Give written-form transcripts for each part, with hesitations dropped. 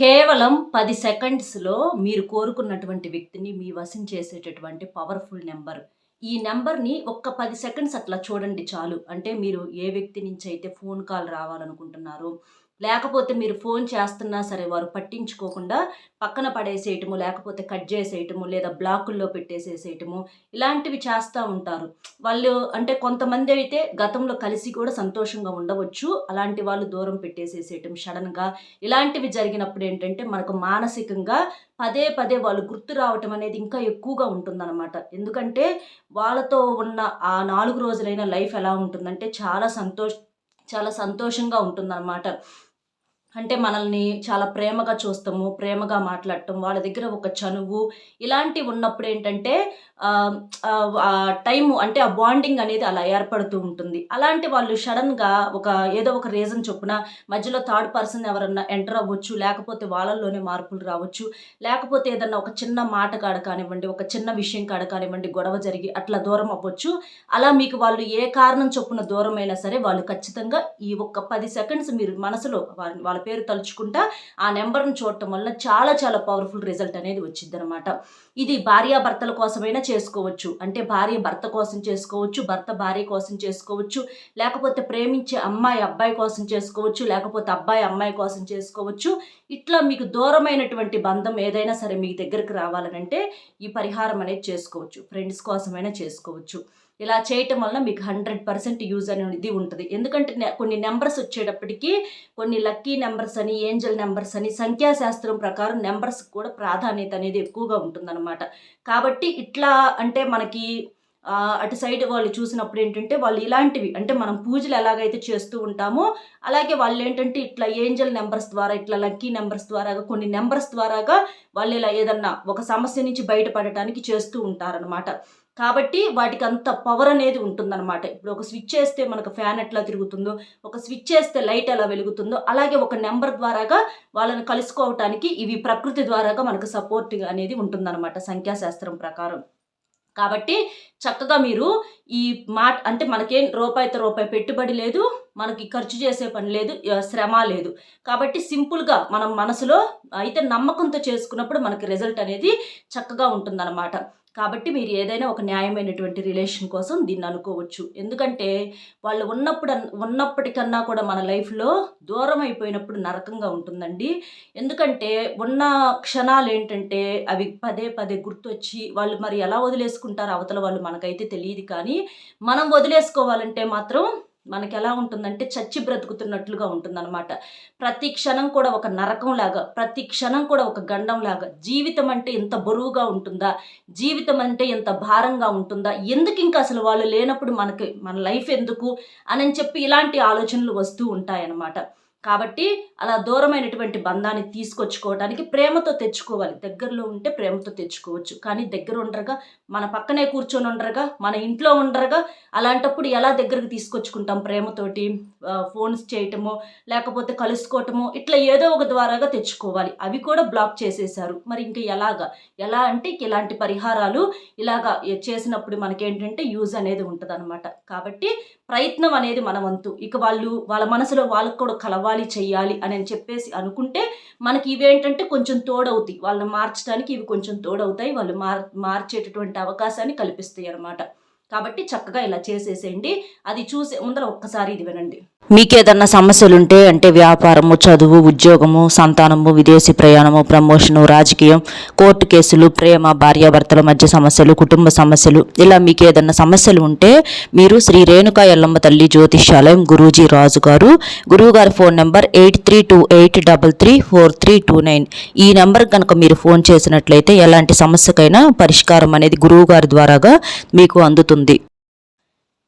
కేవలం 10 సెకండ్స్‌లో మీరు కోరుకున్నటువంటి వ్యక్తిని మీ వశం చేసేటటువంటి పవర్‌ఫుల్ నంబర్. ఈ నంబర్‌ని ఒక్క 10 సెకండ్స్ అట్లా చూడండి చాలు. అంటే మీరు ఏ వ్యక్తి నుంచైతే ఫోన్ కాల్ రావాలనుకుంటున్నారో, లేకపోతే మీరు ఫోన్ చేస్తున్నా సరే వారు పట్టించుకోకుండా పక్కన పడేసేయటము, లేకపోతే కట్ జేసేయటము, లేదా బ్లాకుల్లో పెట్టేసేసేయటము, ఇలాంటివి చేస్తా ఉంటారు. వాళ్ళు అంటే కొంతమందైతే గతంలో కలిసి కూడా సంతోషంగా ఉండవచ్చు. అలాంటి వాళ్ళు దూరం పెట్టేసేసేయటం సడెన్‌గా ఇలాంటివి జరిగినప్పుడేంటంటే, మనకు మానసికంగా పదే పదే వాళ్ళు గుర్తు రావటం అనేది ఇంకా ఎక్కువగా ఉంటుందనమాట. ఎందుకంటే, వాళ్ళతో ఉన్న ఆ 4 రోజులైన లైఫ్ ఎలా ఉంటుందంటే, చాలా సంతోషంగా ఉంటుందనమాట. అంటే మనల్ని చాలా ప్రేమగా చూస్తాము, ప్రేమగా మాట్లాడటం, వాళ్ళ దగ్గర ఒక చనువు ఇలాంటివి ఉన్నప్పుడేంటంటే ఆహ్, టైము అంటే ఆ బాండింగ్ అనేది అలా ఏర్పడుతూ ఉంటుంది. అలాంటి వాళ్ళు సడెన్‌గా ఏదో ఒక రీజన్ చొప్పున మధ్యలో థర్డ్ పర్సన్ ఎవరన్నా ఎంటర్ అవ్వచ్చు, లేకపోతే వాళ్ళలోనే మార్పులు రావచ్చు, లేకపోతే ఏదన్నా ఒక చిన్న మాట కాడ కానివ్వండి, ఒక చిన్న విషయం కాడ కానివ్వండి, గొడవ జరిగి అట్లా దూరం అవ్వచ్చు. అలా మీకు వాళ్ళు ఏ కారణం చొప్పున దూరమైనా సరే, వాళ్ళు ఖచ్చితంగా ఈ ఒక్క 10 సెకండ్స్ మీరు మనసులో వాళ్ళ పేరు తలుచుకుంటా ఆ నంబర్‌ని చూడటం వల్ల చాలా చాలా పవర్‌ఫుల్ రిజల్ట్ అనేది వచ్చిద్దనమాట. ఇది భార్యాభర్తల కోసమైనా చేసుకోవచ్చు. అంటే భార్య భర్త కోసం చేసుకోవచ్చు, భర్త భార్య కోసం చేసుకోవచ్చు, లేకపోతే ప్రేమించే అమ్మాయి అబ్బాయి కోసం చేసుకోవచ్చు, లేకపోతే అబ్బాయి అమ్మాయి కోసం చేసుకోవచ్చు. ఇట్లా మీకు దూరమైనటువంటి బంధం ఏదైనా సరే మీ దగ్గరికి రావాలనంటే ఈ పరిహారం అనేది చేసుకోవచ్చు. ఫ్రెండ్స్ కోసమైనా చేసుకోవచ్చు. ఇలా చేయటం వలన మీకు 100% యూజ్ అనేది ఉంటది. ఎందుకంటే కొన్ని నంబర్స్ వచ్చేటప్పటికి కొన్ని లక్కీ నంబర్స్ అని, ఏంజెల్ నంబర్స్ అని సంఖ్యాశాస్త్రం ప్రకారం నంబర్స్‌కి కూడా ప్రాధాన్యత అనేది ఎక్కువగా ఉంటుందనమాట. కాబట్టి ఇట్లా అంటే మనకి అటు సైడ్ వాళ్ళు చూసినప్పుడేంటంటే వాళ్ళు ఇలాంటివి అంటే మనం పూజలు ఎలాగైతే చేస్తూ ఉంటామో, అలాగే వాళ్ళేంటంటే ఇట్లా ఏంజెల్ నంబర్స్ ద్వారా, ఇట్లా లక్కీ నంబర్స్ ద్వారాగా కొన్ని నంబర్స్ ద్వారాగా వాళ్ళిలా ఏదన్నా ఒక సమస్య నుంచి బయటపడటానికి చేస్తూ ఉంటారనమాట. కాబట్టి వాటికంత పవరనేది ఉంటుందనమాట. ఇప్పుడు ఒక స్విచ్చేస్తే మనకు ఫ్యాన్ ఎట్లా తిరుగుతుందో, ఒక స్విచ్చేస్తే లైట్ ఎలా వెలుగుతుందో, అలాగే ఒక నంబర్ ద్వారాగా వాళ్ళని కలుసుకోవటానికి ఇవి ప్రకృతి ద్వారాగా మనకు సపోర్ట్‌గా అనేది ఉంటుందనమాట సంఖ్యాశాస్త్రం ప్రకారం. కాబట్టి చక్కగా మీరు ఈ అంటే మనకేం రూపాయితో రూపాయి పెట్టుబడి లేదు. మనకి ఖర్చు చేసే పని లేదు. శ్రమ లేదు. కాబట్టి సింపుల్‌గా మనం మనసులో అయితే నమ్మకంతో చేసుకున్నప్పుడు మనకి రిజల్ట్ అనేది చక్కగా ఉంటుందనమాట. కాబట్టి మీరు ఏదైనా ఒక న్యాయమైనటువంటి రిలేషన్ కోసం దీన్ని అనుకోవచ్చు. ఎందుకంటే వాళ్ళు ఉన్నప్పటికన్నా కూడా మన లైఫ్‌లో దూరం అయిపోయినప్పుడు నరకంగా ఉంటుందండి. ఎందుకంటే ఉన్న క్షణాలేంటంటే అవి పదే పదే గుర్తొచ్చి వాళ్ళు మరి ఎలా వదిలేసుకుంటారో అవతల వాళ్ళు మనకైతే తెలీదు కానీ, మనం వదిలేసుకోవాలంటే మాత్రం మనకెలా ఉంటుందంటే చచ్చి బ్రతుకుతున్నట్లుగా ఉంటుందనమాట. ప్రతి క్షణం కూడా ఒక నరకంలాగా, ప్రతి క్షణం కూడా ఒక గండంలాగా, జీవితం అంటే ఇంత బరువుగా ఉంటుందా? జీవితం అంటే ఇంత భారంగా ఉంటుందా? ఎందుకింక అసలు వాళ్ళు లేనప్పుడు మన లైఫ్ ఎందుకు? అనని చెప్పి ఇలాంటి ఆలోచనలు వస్తూ ఉంటాయనమాట. కాబట్టి అలా దూరమైనటువంటి బంధాన్ని తీసుకొచ్చుకోవడానికి ప్రేమతో తెచ్చుకోవాలి. దగ్గరలో ఉంటే ప్రేమతో తెచ్చుకోవచ్చు. కానీ దగ్గర ఉండరుగా, మన పక్కనే కూర్చొని ఉండరుగా, మన ఇంట్లో ఉండరుగా, అలాంటప్పుడు ఎలా దగ్గరకు తీసుకొచ్చుకుంటాం ప్రేమతోటి? ఫోన్స్ చేయటమో, లేకపోతే కలుసుకోవటమో ఇట్లా ఏదో ఒక ద్వారాగా తెచ్చుకోవాలి. అవి కూడా బ్లాక్ చేసేశారు. మరి ఇంక ఎలాగా? ఎలా అంటే ఇలాంటి పరిహారాలు ఇలాగా చేసినప్పుడు మనకేంటంటే యూజ్ అనేది ఉంటదనమాట. కాబట్టి ప్రయత్నం అనేది మన వంతు. ఇక వాళ్ళ మనసులో వాళ్ళకి కూడా కలవాలి, చెయ్యాలి అని చెప్పేసి అనుకుంటే మనకి ఇవేంటంటే కొంచెం తోడవుతాయి. వాళ్ళని మార్చడానికి ఇవి కొంచెం తోడవుతాయి. వాళ్ళు మార్చేటటువంటి అవకాశాన్ని కల్పిస్తాయన్నమాట. కాబట్టి చక్కగా ఇలా చేసేసేయండి. అది చూసే ముందర ఒక్కసారి ఇది వినండి. మీకేదన్నా సమస్యలుంటే అంటే వ్యాపారము, చదువు, ఉద్యోగము, సంతానము, విదేశీ ప్రయాణము, ప్రమోషను, రాజకీయం, కోర్టు కేసులు, ప్రేమ, భార్యాభర్తల మధ్య సమస్యలు, కుటుంబ సమస్యలు ఇలా మీకేదన్నా సమస్యలు ఉంటే మీరు శ్రీ రేణుకా ఎల్లమ్మ తల్లి జ్యోతిష్యాలయం గురూజీ రాజు గారు, గురువుగారి ఫోన్ నెంబర్ 8328334329. ఈ నెంబర్ కనుక మీరు ఫోన్ చేసినట్లయితే ఎలాంటి సమస్యకైనా పరిష్కారం అనేది గురువుగారి ద్వారాగా మీకు అందుతుంది.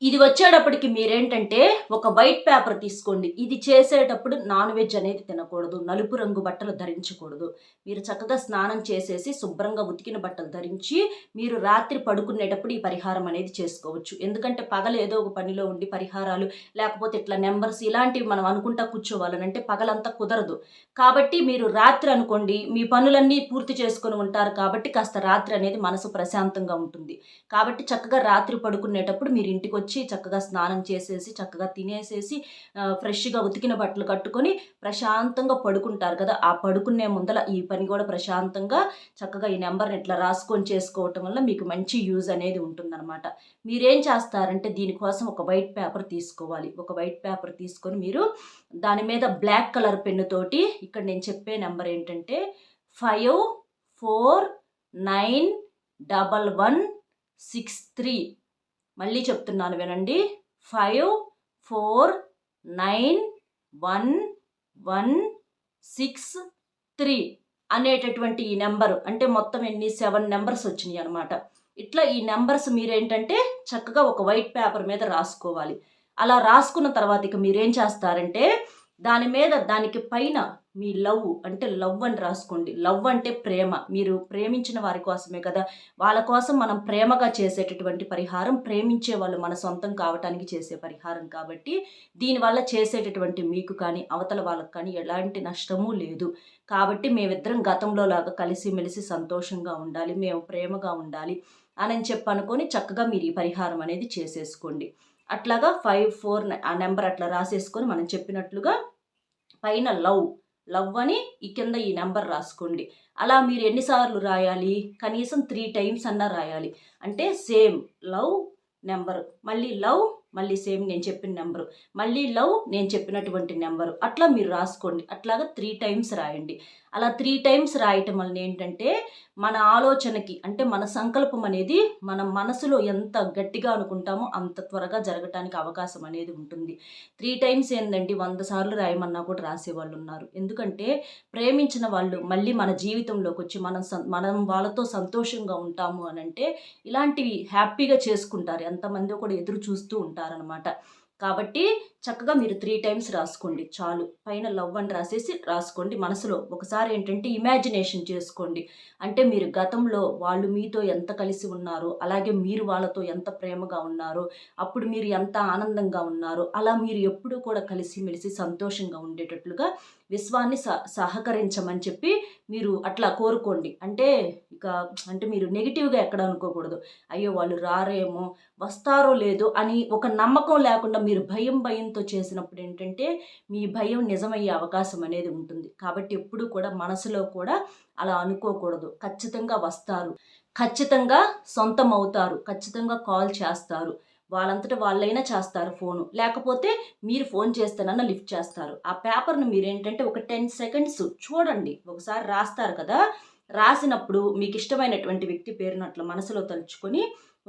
ఇది వచ్చేటప్పటికి మీరేంటంటే ఒక వైట్ పేపర్ తీసుకోండి. ఇది చేసేటప్పుడు నాన్ వెజ్ అనేది తినకూడదు. నలుపు రంగు బట్టలు ధరించకూడదు. మీరు చక్కగా స్నానం చేసేసి శుభ్రంగా ఉతికిన బట్టలు ధరించి మీరు రాత్రి పడుకునేటప్పుడు ఈ పరిహారం అనేది చేసుకోవచ్చు. ఎందుకంటే పగలు ఏదో ఒక పనిలో ఉండి పరిహారాలు లేకపోతే ఇట్లా నంబర్స్ ఇలాంటివి మనం అనుకుంటా కూర్చోవాలనంటే పగలంతా కుదరదు. కాబట్టి మీరు రాత్రి అనుకోండి మీ పనులన్నీ పూర్తి చేసుకొని ఉంటారు కాబట్టి కాస్త రాత్రి అనేది మనసు ప్రశాంతంగా ఉంటుంది. కాబట్టి చక్కగా రాత్రి పడుకునేటప్పుడు మీరు ఇంటికొచ్చి వచ్చి చక్కగా స్నానం చేసేసి చక్కగా తినేసేసి ఫ్రెష్గా ఉతికిన బట్టలు కట్టుకొని ప్రశాంతంగా పడుకుంటారు కదా. ఆ పడుకునే ముందల ఈ పని కూడా ప్రశాంతంగా చక్కగా ఈ నెంబర్ని ఇట్లా రాసుకొని చేసుకోవటం వల్ల మీకు మంచి యూజ్ అనేది ఉంటుందన్నమాట. మీరేం చేస్తారంటే దీనికోసం ఒక వైట్ పేపర్ తీసుకోవాలి. ఒక వైట్ పేపర్ తీసుకొని మీరు దాని మీద బ్లాక్ కలర్ పెన్నుతోటి ఇక్కడ నేను చెప్పే నెంబర్ ఏంటంటే 54911163. మళ్ళీ చెప్తున్నాను వినండి. 54911163 అనేటటువంటి ఈ నెంబరు అంటే మొత్తం ఎన్ని 7 నెంబర్స్ వచ్చినాయి అనమాట. ఇట్లా ఈ నెంబర్స్ మీరేంటంటే చక్కగా ఒక వైట్ పేపర్ మీద రాసుకోవాలి. అలా రాసుకున్న తర్వాత ఇక మీరేం చేస్తారంటే దాని మీద దానికి పైన మీ లవ్ అంటే లవ్ అని రాసుకోండి. లవ్ అంటే ప్రేమ. మీరు ప్రేమించిన వారి కోసమే కదా. వాళ్ళ కోసం మనం ప్రేమగా చేసేటటువంటి పరిహారం, ప్రేమించే వాళ్ళు మన సొంతం కావటానికి చేసే పరిహారం కాబట్టి దీనివల్ల చేసేటటువంటి మీకు కానీ అవతల వాళ్ళకి కానీ ఎలాంటి నష్టము లేదు. కాబట్టి మేమిద్దరం గతంలో లాగా కలిసిమెలిసి సంతోషంగా ఉండాలి, మేము ప్రేమగా ఉండాలి అని అనుకొని చక్కగా మీరు ఈ పరిహారం అనేది చేసేసుకోండి. అట్లాగా 54 ఆ నెంబర్ అట్లా రాసేసుకొని మనం చెప్పినట్లుగా పైన లవ్ అని ఈ కింద ఈ నెంబర్ రాసుకోండి. అలా మీరు ఎన్నిసార్లు రాయాలి? కనీసం 3 టైమ్స్ అన్నా రాయాలి. అంటే సేమ్ లవ్ నెంబరు, మళ్ళీ లవ్, మళ్ళీ సేమ్ నేను చెప్పిన నెంబరు, మళ్ళీ లవ్ నేను చెప్పినటువంటి నెంబరు, అట్లా మీరు రాసుకోండి. అట్లాగా 3 టైమ్స్ రాయండి. అలా 3 టైమ్స్ రాయటం వలన ఏంటంటే మన ఆలోచనకి అంటే మన సంకల్పం అనేది మన మనసులో ఎంత గట్టిగా అనుకుంటామో అంత త్వరగా జరగటానికి అవకాశం అనేది ఉంటుంది. 3 టైమ్స్ ఏందండి 100 సార్లు రాయమన్నా కూడా రాసేవాళ్ళు ఉన్నారు. ఎందుకంటే ప్రేమించిన వాళ్ళు మళ్ళీ మన జీవితంలోకి వచ్చి మనం వాళ్ళతో సంతోషంగా ఉంటాము అని అంటే ఇలాంటివి హ్యాపీగా చేసుకుంటారు. ఎంతమంది కూడా ఎదురు చూస్తూ ఉంటారనమాట. కాబట్టి చక్కగా మీరు 3 టైమ్స్ రాసుకోండి చాలు. పైన లవ్ అని రాసుకోండి మనసులో. ఒకసారి ఏంటంటే ఇమాజినేషన్ చేసుకోండి. అంటే మీరు గతంలో వాళ్ళు మీతో ఎంత కలిసి ఉన్నారో, అలాగే మీరు వాళ్ళతో ఎంత ప్రేమగా ఉన్నారో, అప్పుడు మీరు ఎంత ఆనందంగా ఉన్నారో, అలా మీరు ఎప్పుడూ కూడా కలిసిమెలిసి సంతోషంగా ఉండేటట్లుగా విశ్వాన్ని సహకరించమని చెప్పి మీరు అట్లా కోరుకోండి. అంటే మీరు నెగిటివ్గా ఎక్కడ అనుకోకూడదు. అయ్యో వాళ్ళు రారేమో, వస్తారో లేదో అని ఒక నమ్మకం లేకుండా మీరు భయంతో చేసినప్పుడు ఏంటంటే మీ భయం నిజమయ్యే అవకాశం అనేది ఉంటుంది. కాబట్టి ఎప్పుడు కూడా మనసులో కూడా అలా అనుకోకూడదు. ఖచ్చితంగా వస్తారు, ఖచ్చితంగా సొంతం అవుతారు, ఖచ్చితంగా కాల్ చేస్తారు, వాళ్ళంతట వాళ్ళైనా చేస్తారు ఫోను, లేకపోతే మీరు ఫోన్ చేస్తేనన్నా లిఫ్ట్ చేస్తారు. ఆ పేపర్ను మీరేంటంటే ఒక 10 సెకండ్స్ చూడండి. ఒకసారి రాస్తారు కదా, రాసినప్పుడు మీకు ఇష్టమైనటువంటి వ్యక్తి పేరును అట్లా మనసులో తలుచుకొని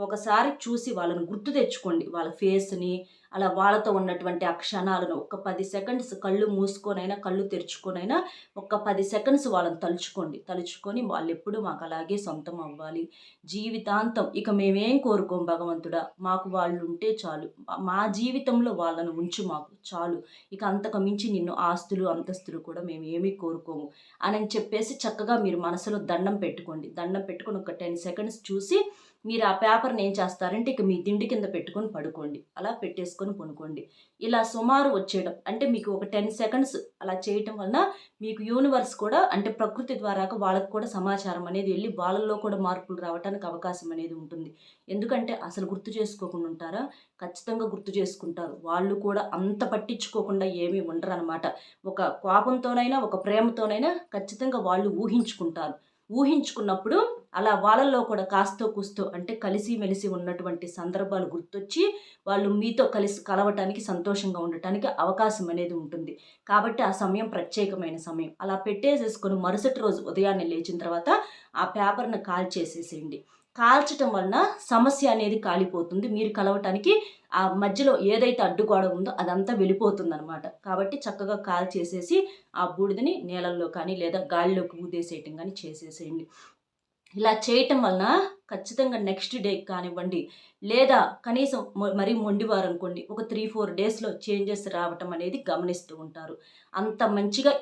ఒకసారి చూసి వాళ్ళని గుర్తు తెచ్చుకోండి. వాళ్ళ ఫేస్ని, అలా వాళ్ళతో ఉన్నటువంటి ఆ క్షణాలను ఒక 10 సెకండ్స్ కళ్ళు మూసుకొనైనా కళ్ళు తెరుచుకొనైనా ఒక 10 సెకండ్స్ వాళ్ళని తలుచుకొని వాళ్ళు ఎప్పుడు మాకు అలాగే సొంతం అవ్వాలి, జీవితాంతం ఇక మేమేం కోరుకోం భగవంతుడా, మాకు వాళ్ళు ఉంటే చాలు, మా జీవితంలో వాళ్ళను ఉంచు మాకు చాలు, ఇక అంతకు మించి నిన్ను ఆస్తులు అంతస్తులు కూడా మేము ఏమీ కోరుకోము అని చెప్పేసి చక్కగా మీరు మనసులో దండం పెట్టుకోండి. దండం పెట్టుకొని ఒక 10 సెకండ్స్ చూసి మీరు ఆ పేపర్ని ఏం చేస్తారంటే ఇక మీ దిండి కింద పెట్టుకొని పడుకోండి. అలా పెట్టేసుకొని పనుకోండి. ఇలా సుమారు వచ్చేయడం అంటే మీకు ఒక 10 సెకండ్స్ అలా చేయటం వలన మీకు యూనివర్స్ కూడా అంటే ప్రకృతి ద్వారా వాళ్ళకు కూడా సమాచారం అనేది వెళ్ళి వాళ్ళల్లో కూడా మార్పులు రావడానికి అవకాశం అనేది ఉంటుంది. ఎందుకంటే అసలు గుర్తు చేసుకోకుండా ఉంటారా? ఖచ్చితంగా గుర్తు చేసుకుంటారు. వాళ్ళు కూడా అంత పట్టించుకోకుండా ఏమీ ఉండరు అనమాట. ఒక కోపంతోనైనా ఒక ప్రేమతోనైనా ఖచ్చితంగా వాళ్ళు ఊహించుకున్నప్పుడు అలా వాళ్ళల్లో కూడా కాస్తో కూస్తో అంటే కలిసిమెలిసి ఉన్నటువంటి సందర్భాలు గుర్తొచ్చి వాళ్ళు మీతో కలవటానికి సంతోషంగా ఉండటానికి అవకాశం అనేది ఉంటుంది. కాబట్టి ఆ సమయం ప్రత్యేకమైన సమయం. అలా పెట్టేసేసుకొని మరుసటి రోజు ఉదయాన్నే లేచిన తర్వాత ఆ పేపర్ను కాల్చేసేసేయండి. కాల్చటం వలన సమస్య అనేది కాలిపోతుంది. మీరు కలవటానికి ఆ మధ్యలో ఏదైతే అడ్డుగోడ ఉందో అదంతా వెళ్ళిపోతుందనమాట. కాబట్టి చక్కగా కాల్చేసేసి ఆ బూడిదని నీళ్ళల్లో కానీ లేదా గాలిలోకి ఊదేసేయటం కానీ చేసేసేయండి. ఇలా చేయటం వలన ఖచ్చితంగా నెక్స్ట్ డే కానివ్వండి, లేదా కనీసం మరీ మొండివారు అనుకోండి ఒక 3-4 డేస్లో చేంజెస్ రావటం అనేది గమనిస్తూ ఉంటారు. అంత మంచిగా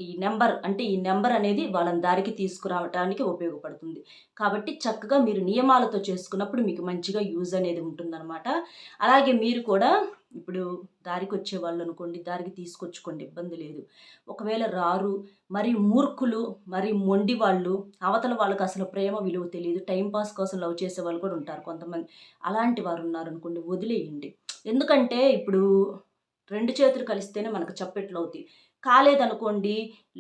ఈ నెంబర్ అనేది వాళ్ళని దారికి తీసుకురావటానికి ఉపయోగపడుతుంది. కాబట్టి చక్కగా మీరు నియమాలతో చేసుకున్నప్పుడు మీకు మంచిగా యూజ్ అనేది ఉంటుందన్నమాట. అలాగే మీరు కూడా ఇప్పుడు దారికి వచ్చే వాళ్ళు అనుకోండి, దారికి తీసుకొచ్చుకోండి, ఇబ్బంది లేదు. ఒకవేళ రారు, మరి మూర్ఖులు, మరి మొండి వాళ్ళు, అవతల వాళ్ళకి అసలు ప్రేమ విలువ తెలీదు, టైం పాస్ కోసం లవ్ చేసే వాళ్ళు కూడా ఉంటారు కొంతమంది. అలాంటి వారు ఉన్నారనుకోండి, వదిలేయండి. ఎందుకంటే ఇప్పుడు 2 చేతులు కలిస్తేనే మనకు చప్పెట్లవుతాయి. కాలేదనుకోండి,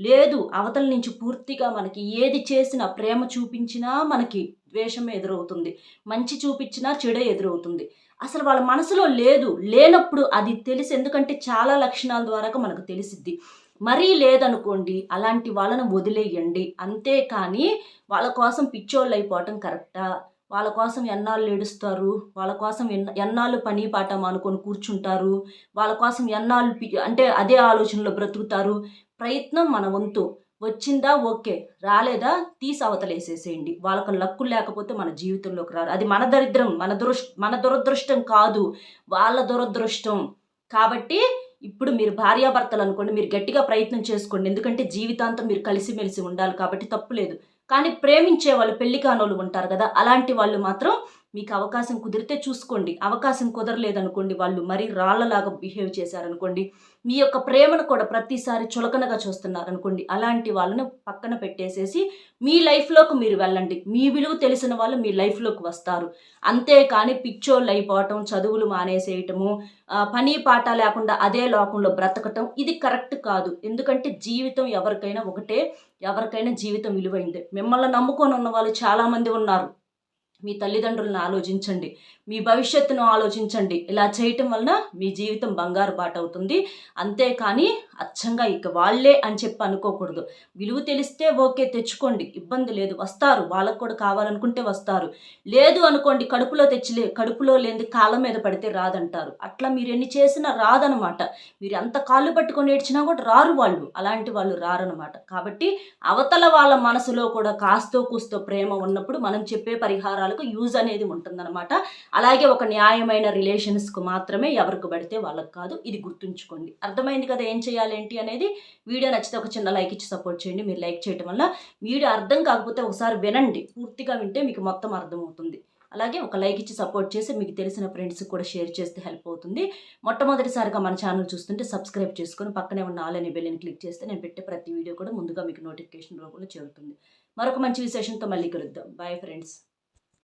లేదు అవతల నుంచి పూర్తిగా మనకి ఏది చేసినా, ప్రేమ చూపించినా మనకి ద్వేషమే ఎదురవుతుంది. మంచి చూపించినా చెడే ఎదురవుతుంది. అసలు వాళ్ళ మనసులో లేదు. లేనప్పుడు అది తెలిసి, ఎందుకంటే చాలా లక్షణాల ద్వారాగా మనకు తెలిసిద్ది. మరీ లేదనుకోండి, అలాంటి వాళ్ళని వదిలేయండి. అంతేకానీ వాళ్ళ కోసం పిచ్చోళ్ళయిపోవటం కరెక్టా? వాళ్ళ కోసం ఎన్నాళ్ళు ఏడుస్తారు? వాళ్ళ కోసం ఎన్నాళ్ళు పని పాట మానుకొని కూర్చుంటారు? వాళ్ళ కోసం ఎన్నాళ్ళు అంటే అదే ఆలోచనలో బ్రతుకుతారు? ప్రయత్నం మన వంతు. వచ్చిందా ఓకే. రాలేదా తీసి అవతలేసేసేయండి. వాళ్ళకి లక్కు లేకపోతే మన జీవితంలోకి రారు. అది మన దరిద్రం, మన దురదృష్టం కాదు. వాళ్ళ దురదృష్టం. కాబట్టి ఇప్పుడు మీరు భార్యాభర్తలు అనుకోండి, మీరు గట్టిగా ప్రయత్నం చేసుకోండి. ఎందుకంటే జీవితాంతం మీరు కలిసిమెలిసి ఉండాలి కాబట్టి తప్పులేదు. కానీ ప్రేమించే వాళ్ళు, పెళ్లి కానోళ్ళు ఉంటారు కదా, అలాంటి వాళ్ళు మాత్రం మీకు అవకాశం కుదిరితే చూసుకోండి. అవకాశం కుదరలేదనుకోండి, వాళ్ళు మరీ రాళ్ళలాగా బిహేవ్ చేశారనుకోండి, మీ యొక్క ప్రేమను కూడా ప్రతిసారి చులకనగా చూస్తున్నారనుకోండి, అలాంటి వాళ్ళని పక్కన పెట్టేసేసి మీ లైఫ్‌లోకి మీరు వెళ్ళండి. మీ విలువ తెలిసిన వాళ్ళు మీ లైఫ్‌లోకి వస్తారు. అంతేకాని పిచ్చోళ్ళు అయిపోవటం, చదువులు మానేసేయటము, పని పాట లేకుండా అదే లోకంలో బ్రతకటం ఇది కరెక్ట్ కాదు. ఎందుకంటే జీవితం ఎవరికైనా ఒకటే. ఎవరికైనా జీవితం విలువైందే. మిమ్మల్ని నమ్ముకొని ఉన్న వాళ్ళు చాలామంది ఉన్నారు. మీ తల్లిదండ్రులను ఆలోచించండి. మీ భవిష్యత్తును ఆలోచించండి. ఇలా చేయటం వలన మీ జీవితం బంగారు బాట అవుతుంది. అంతేకానీ అచ్చంగా ఇక వాళ్ళే అని చెప్పి అనుకోకూడదు. విలువ తెలిస్తే ఓకే తెచ్చుకోండి. ఇబ్బంది లేదు. వస్తారు. వాళ్ళకు కూడా కావాలనుకుంటే వస్తారు. లేదు అనుకోండి, కడుపులో లేనిది కాళ్ళ మీద పడితే రాదంటారు. అట్లా మీరు ఎన్ని చేసినా రాదనమాట. మీరు ఎంత కాళ్ళు పట్టుకొని ఏడ్చినా కూడా రారు వాళ్ళు. అలాంటి వాళ్ళు రారనమాట. కాబట్టి అవతల వాళ్ళ మనసులో కూడా కాస్తో కూస్తో ప్రేమ ఉన్నప్పుడు మనం చెప్పే పరిహారాలకు యూజ్ అనేది ఉంటుందన్నమాట. అలాగే ఒక న్యాయమైన రిలేషన్స్‌కు మాత్రమే, ఎవరికి పడితే వాళ్ళకి కాదు. ఇది గుర్తుంచుకోండి. అర్థమైంది కదా ఏం చేయాలి ఏంటి అనేది. వీడియో నచ్చితే ఒక చిన్న లైక్ ఇచ్చి సపోర్ట్ చేయండి. మీరు లైక్ చేయటం వల్ల వీడియో అర్థం కాకపోతే ఒకసారి వినండి. పూర్తిగా వింటే మీకు మొత్తం అర్థమవుతుంది. అలాగే ఒక లైక్ ఇచ్చి సపోర్ట్ చేసి మీకు తెలిసిన ఫ్రెండ్స్‌కి కూడా షేర్ చేస్తే హెల్ప్ అవుతుంది. మొట్టమొదటిసారిగా మన ఛానల్ చూస్తుంటే సబ్స్క్రైబ్ చేసుకొని పక్కనే ఉన్న ఆల్ అనే బెల్‌ని క్లిక్ చేస్తే నేను పెట్టే ప్రతి వీడియో కూడా ముందుగా మీకు నోటిఫికేషన్ రూపంలో చేరుతుంది. మరొక మంచి విశేషంతో మళ్ళీ కలుద్దాం. Bye friends.